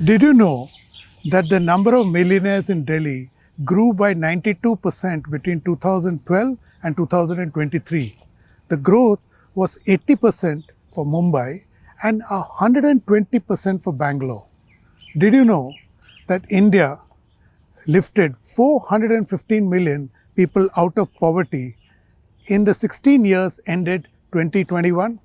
Did you know that the number of millionaires in Delhi grew by 92% between 2012 and 2023? The growth was 80% for Mumbai and 120% for Bangalore. Did you know that India lifted 415 million people out of poverty in the 16 years ended 2021?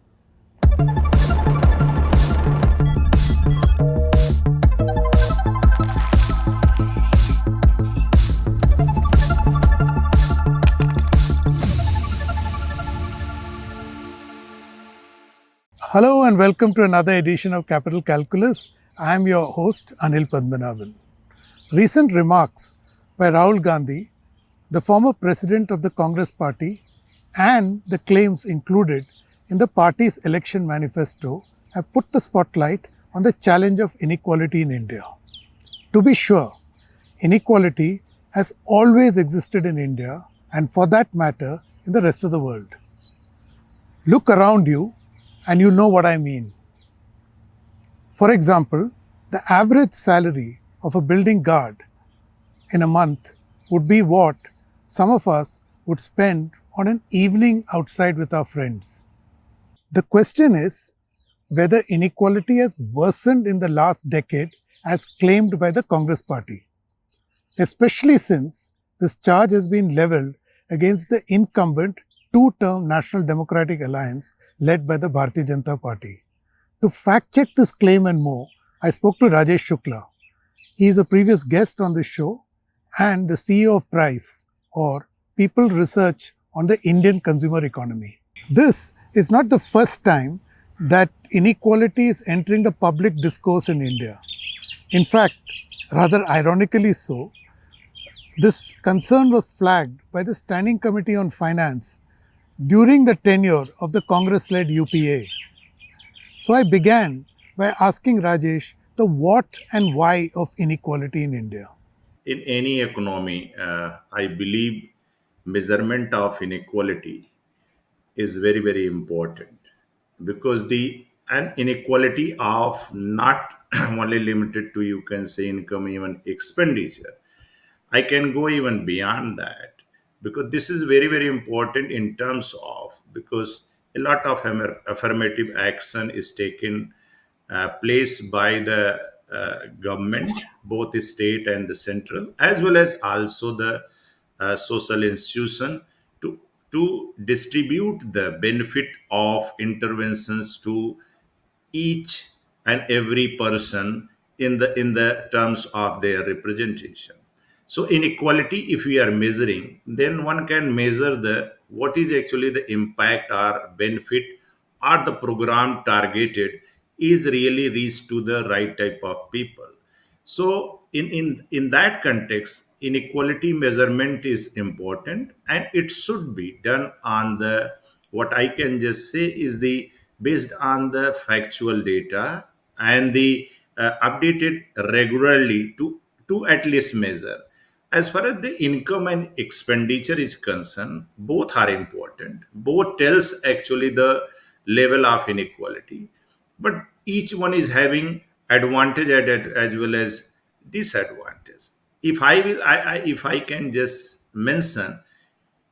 Hello and welcome to another edition of Capital Calculus. I am your host, Anil Padmanabhan. Recent remarks by Rahul Gandhi, the former president of the Congress party, and the claims included in the party's election manifesto have put the spotlight on the challenge of inequality in India. To be sure, inequality has always existed in India and, for that matter, in the rest of the world. Look around you and you know what I mean. For example, the average salary of a building guard in a month would be what some of us would spend on an evening outside with our friends. The question is whether inequality has worsened in the last decade as claimed by the Congress party, especially since this charge has been leveled against the incumbent two-term National Democratic Alliance led by the Bharatiya Janata Party. To fact-check this claim and more, I spoke to Rajesh Shukla. He is a previous guest on this show and the CEO of PRICE, or People Research on the Indian Consumer Economy. This is not the first time that inequality is entering the public discourse in India. In fact, rather ironically so, this concern was flagged by the Standing Committee on Finance during the tenure of the Congress-led UPA. So I began by asking Rajesh the what and why of inequality in India. In any economy, I believe measurement of inequality is very, very important because the an inequality of not only limited to, you can say, income, even expenditure. I can go even beyond that because this is very, very important in terms of because a lot of affirmative action is taken place by the government, both the state and the central, as well as also the social institution to distribute the benefit of interventions to each and every person in the terms of their representation. So inequality, if we are measuring, then one can measure the what is actually the impact or benefit or the program targeted is really reached to the right type of people. So in that context, inequality measurement is important and it should be done on the what I can just say is the based on the factual data and the updated regularly to at least measure. As far as the income and expenditure is concerned, both are important. Both tells actually the level of inequality, but each one is having advantage as well as disadvantage. If if I can just mention,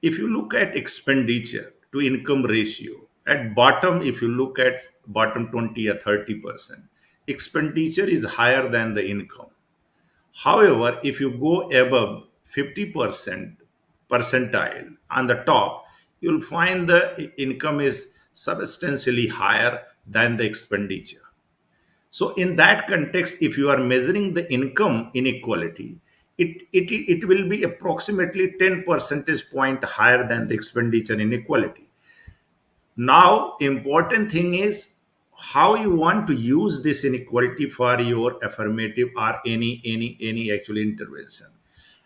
if you look at expenditure to income ratio at bottom, if you look at bottom 20 or 30%, expenditure is higher than the income. However, if you go above 50% percentile on the top, you'll find the income is substantially higher than the expenditure. So, in that context, if you are measuring the income inequality, it will be approximately 10 percentage point higher than the expenditure inequality. Now, important thing is how you want to use this inequality for your affirmative or any actual intervention.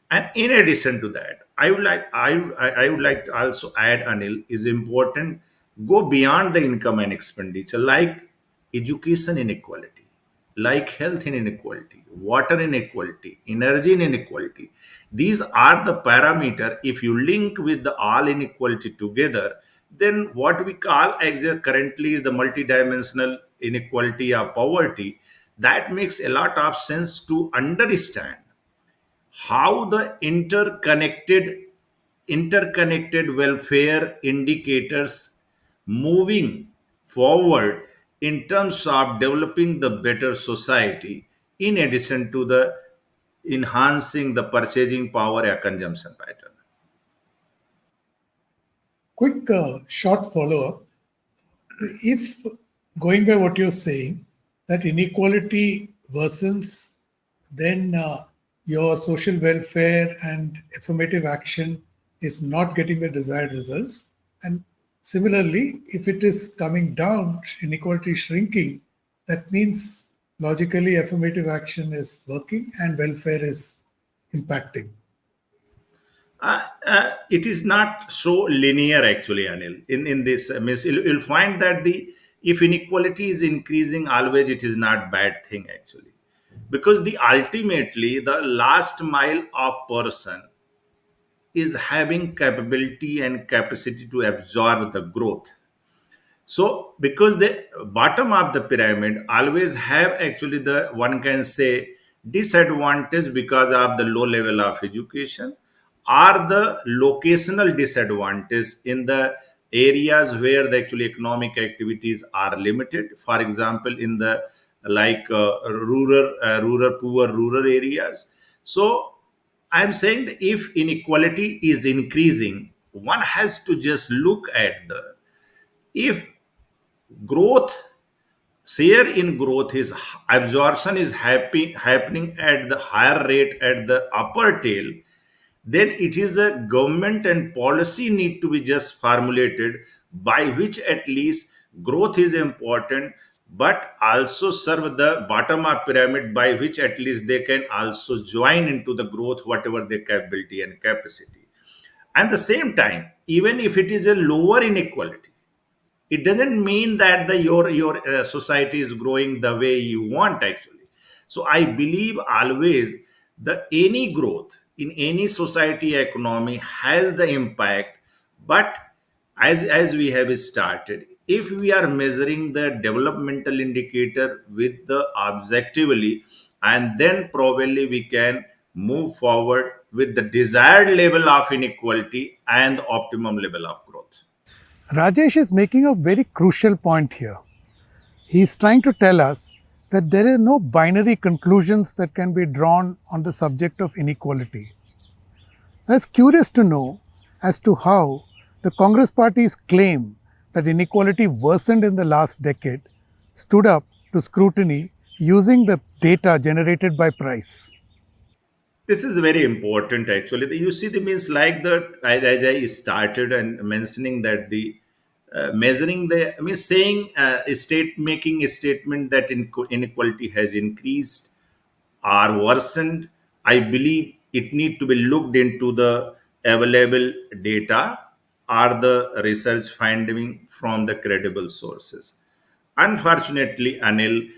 And in addition to that, I would like to also add, Anil, is important go beyond the income and expenditure, like education inequality, like health inequality, water inequality, energy inequality. These are the parameter. If you link with the all inequality together, then what we call currently is the multidimensional inequality or poverty. that makes a lot of sense to understand how the interconnected welfare indicators moving forward in terms of developing the better society, in addition to the enhancing the purchasing power and consumption pattern. Quick short follow up. If going by what you're saying, that inequality worsens, then your social welfare and affirmative action is not getting the desired results. And similarly, if it is coming down, inequality is shrinking, that means logically affirmative action is working and welfare is impacting. It is not so linear actually, Anil. In this, means you'll find that the if inequality is increasing, always it is not bad thing actually, because the ultimately the last mile of person is having capability and capacity to absorb the growth. So because the bottom of the pyramid always have actually the one can say disadvantage because of the low level of education, or the locational disadvantage in the areas where the actually economic activities are limited. For example, in the like rural poor rural areas. So I'm saying that if inequality is increasing, one has to just look at the if growth share in growth is absorption is happening at the higher rate at the upper tail, then it is a government and policy need to be just formulated by which at least growth is important, but also serve the bottom of pyramid by which at least they can also join into the growth whatever their capability and capacity. At the same time, even if it is a lower inequality, it doesn't mean that your society is growing the way you want actually. So I believe always the any growth in any society economy has the impact, but as we have started, if we are measuring the developmental indicator with the objectively, and then probably we can move forward with the desired level of inequality and optimum level of growth. Rajesh is making a very crucial point here. He's trying to tell us that there are no binary conclusions that can be drawn on the subject of inequality. I was curious to know as to how the Congress Party's claim that inequality worsened in the last decade stood up to scrutiny using the data generated by price. This is very important actually. You see, the means like the as I started and mentioning that the measuring the I mean saying state making a statement that inequality has increased or worsened, I believe it need to be looked into the available data or the research finding from the credible sources. Unfortunately, Anil,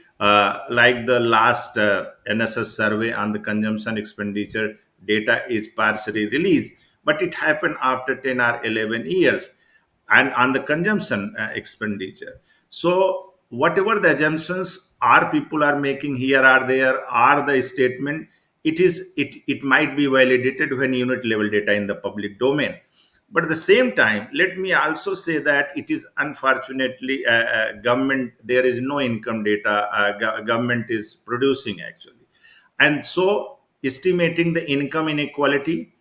like the last NSS survey on the consumption expenditure data is partially released, but it happened after 10 or 11 years and on the consumption expenditure. So, whatever the assumptions our people are making here are there, are the statement, it might be validated when unit level data in the public domain. But at the same time, let me also say that it is unfortunately government. There is no income data. Government is producing actually, and so estimating the income inequality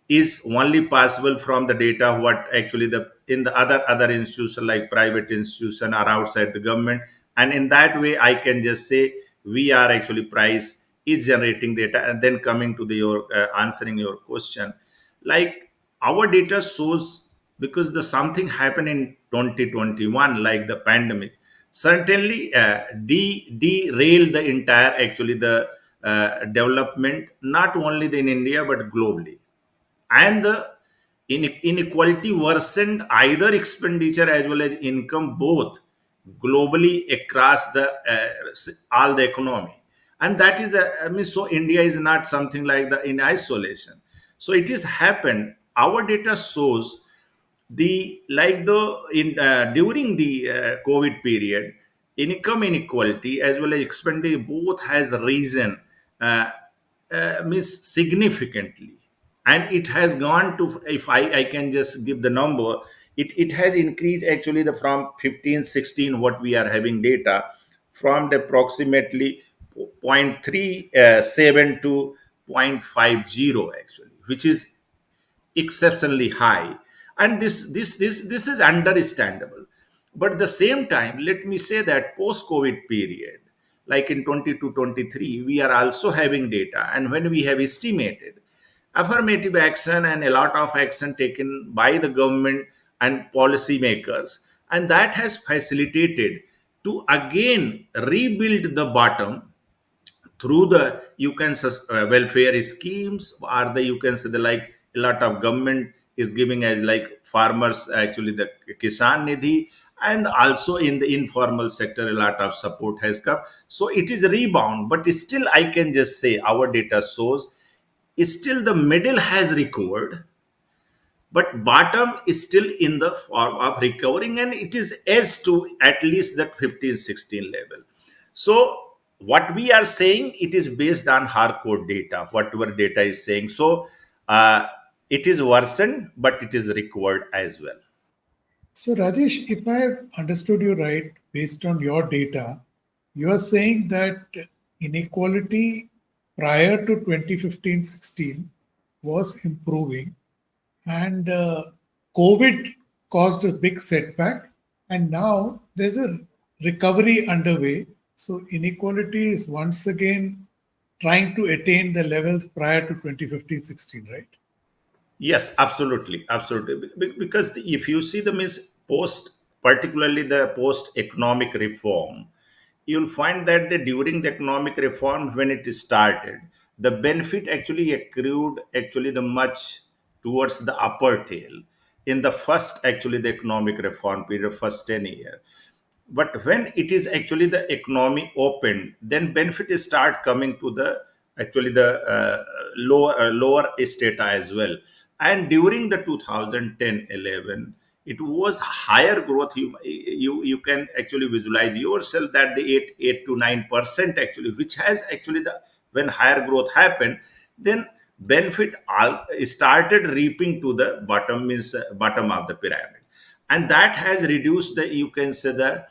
is only possible from the data what actually the in the other institution like private institution or outside the government. And in that way I can just say we are actually price is generating data. And then coming to the your answering your question, like our data shows, because the something happened in 2021 like the pandemic certainly derailed the entire actually the development, not only in India but globally. And the inequality worsened either expenditure as well as income both globally across the all the economy. And that is I mean, so India is not something like the in isolation. So it is happened, our data shows the like the in during the COVID period, income inequality as well as expenditure both has risen, uh, means significantly, and it has gone to, if I can just give the number, it has increased actually the from 15 16 what we are having data, from the approximately 0.37 to 0.50 actually, which is exceptionally high, and this is understandable. But at the same time, let me say that post covid period, like in 22 23, we are also having data, and when we have estimated affirmative action and a lot of action taken by the government and policymakers, and that has facilitated to again rebuild the bottom through the, you can welfare schemes, or the, you can say the, like a lot of government is giving as like farmers actually the kisan nidhi, and also in the informal sector a lot of support has come, so it is rebound. But still I can just say our data shows still the middle has recovered, but bottom is still in the form of recovering, and it is as to at least that 15 16 level. So what we are saying, it is based on hardcore data, whatever data is saying. So it is worsened, but it is recovered as well. So, Rajesh, if I have understood you right, based on your data, you are saying that inequality prior to 2015-16 was improving, and COVID caused a big setback, and now there's a recovery underway. So, inequality is once again trying to attain the levels prior to 2015-16, right? Yes, absolutely, absolutely. Because if you see the miss post, particularly the post economic reform, you'll find that during the economic reform when it started, the benefit actually accrued actually the much towards the upper tail in the first actually the economic reform period, first 10 years. But when it is actually the economy open, then benefit start coming to the actually the lower estate as well. And during the 2010-11, it was higher growth. You can actually visualize yourself that the 8 to 9% actually, which has actually the, when higher growth happened, then benefit started reaping to the bottom, means bottom of the pyramid, and that has reduced the, you can say the,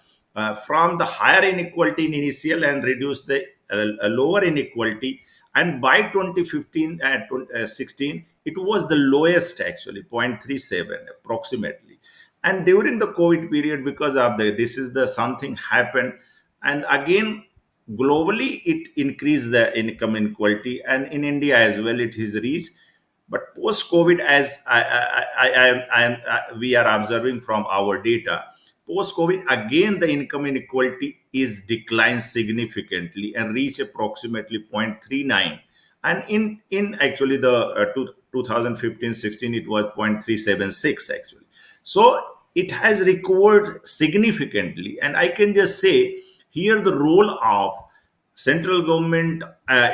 from the higher inequality in initial and reduced the lower inequality. And by 2015 and 16, it was the lowest actually 0.37 approximately. And during the covid period, because of the, this is the something happened, and again globally it increased the income inequality, and in india as well it is reached. But post COVID, as we are observing from our data, post COVID, again the income inequality is declined significantly and reach approximately 0.39. And in actually the 2015-16, it was 0.376 actually. So it has recovered significantly, and I can just say here the role of central government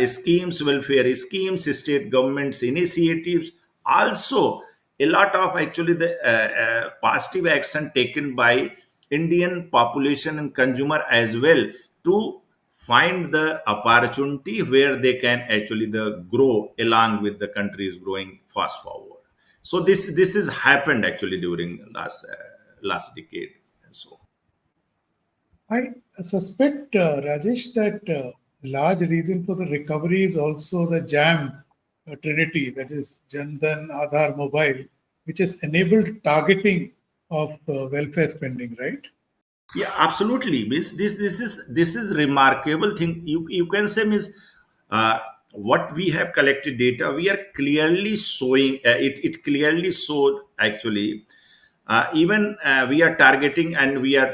schemes, welfare schemes, state governments initiatives, also a lot of actually the positive action taken by indian population and consumer as well, to find the opportunity where they can actually the grow along with the countries growing fast forward. So this is happened actually during last decade and so. I suspect, Rajesh, that large reason for the recovery is also the JAM trinity, that is Jandan Aadhaar Mobile, which has enabled targeting of welfare spending, right? Yeah, absolutely. Means this is remarkable thing. You can say means uh, what we have collected data. We are clearly showing it. It clearly showed actually. Even we are targeting, and we are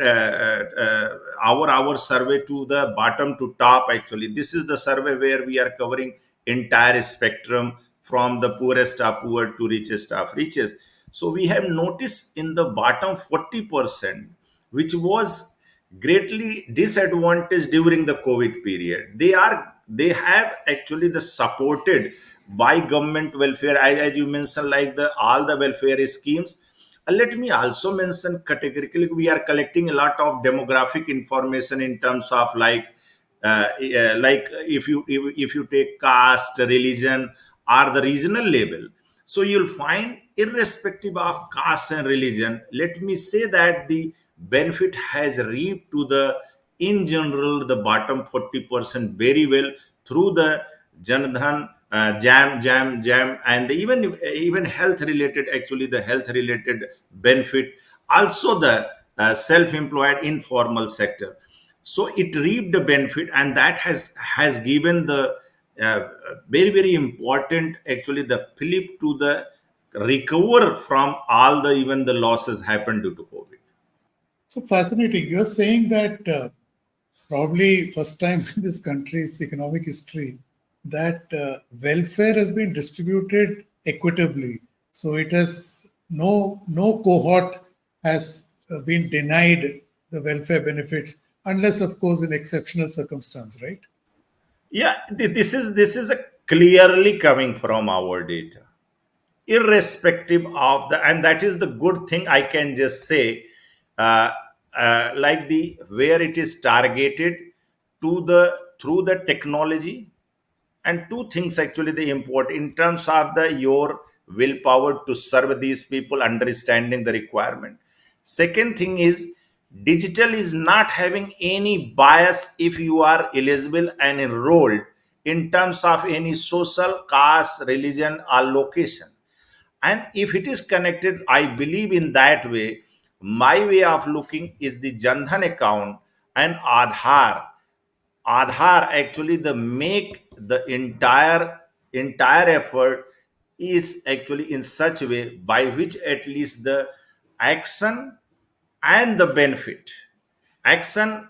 our survey to the bottom to top. Actually, this is the survey where we are covering entire spectrum from the poorest of poor to richest of richest. So we have noticed in the bottom 40%, which was greatly disadvantaged during the covid period. They have actually the supported by government welfare, as you mentioned, like the all the welfare schemes, Let me also mention categorically, we are collecting a lot of demographic information in terms of like if you take caste, religion, or the regional level. So you'll find, irrespective of caste and religion, let me say that the benefit has reaped to the, in general, the bottom 40% very well through the Janadhan, jam, and even health related, actually the health related benefit, also the self-employed informal sector. So it reaped the benefit, and that has given the uh, very important, actually, the flip to the recover from all the even the losses happened due to COVID. So fascinating. You're saying that probably first time in this country's economic history that welfare has been distributed equitably. So it has no cohort has been denied the welfare benefits unless, of course, in exceptional circumstance, right? Yeah, this is a clearly coming from our data, irrespective of the, and that is the good thing I can just say, uh, like the where it is targeted to the through the technology. And two things actually they import in terms of the your willpower to serve these people, understanding the requirement. Second thing is, digital is not having any bias if you are eligible and enrolled in terms of any social, caste, religion, or location. And if it is connected, I believe in that way. My way of looking is the Jandhan account and Aadhaar, actually the make the entire effort is actually in such a way by which at least the action and the benefit, action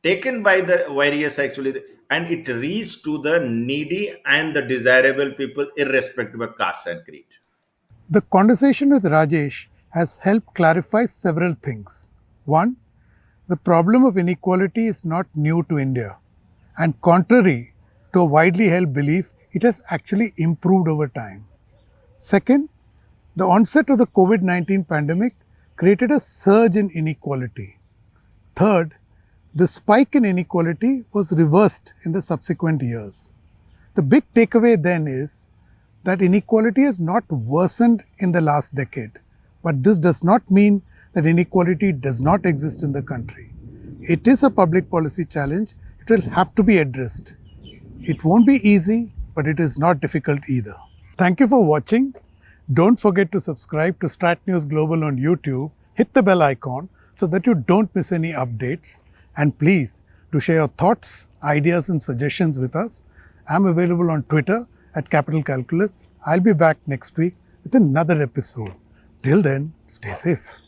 taken by the various, actually, and it reaches to the needy and the desirable people, irrespective of caste and creed. The conversation with Rajesh has helped clarify several things. One, the problem of inequality is not new to India, and contrary to a widely held belief, it has actually improved over time. Second, the onset of the COVID 19 pandemic created a surge in inequality. Third, the spike in inequality was reversed in the subsequent years. The big takeaway then is that inequality has not worsened in the last decade, but this does not mean that inequality does not exist in the country. It is a public policy challenge. It will have to be addressed. It won't be easy, but it is not difficult either. Thank you for watching. Don't forget to subscribe to StratNews Global on YouTube. Hit the bell icon so that you don't miss any updates. And please do share your thoughts, ideas, and suggestions with us. I'm available on Twitter at Capital Calculus. I'll be back next week with another episode. Till then, stay safe.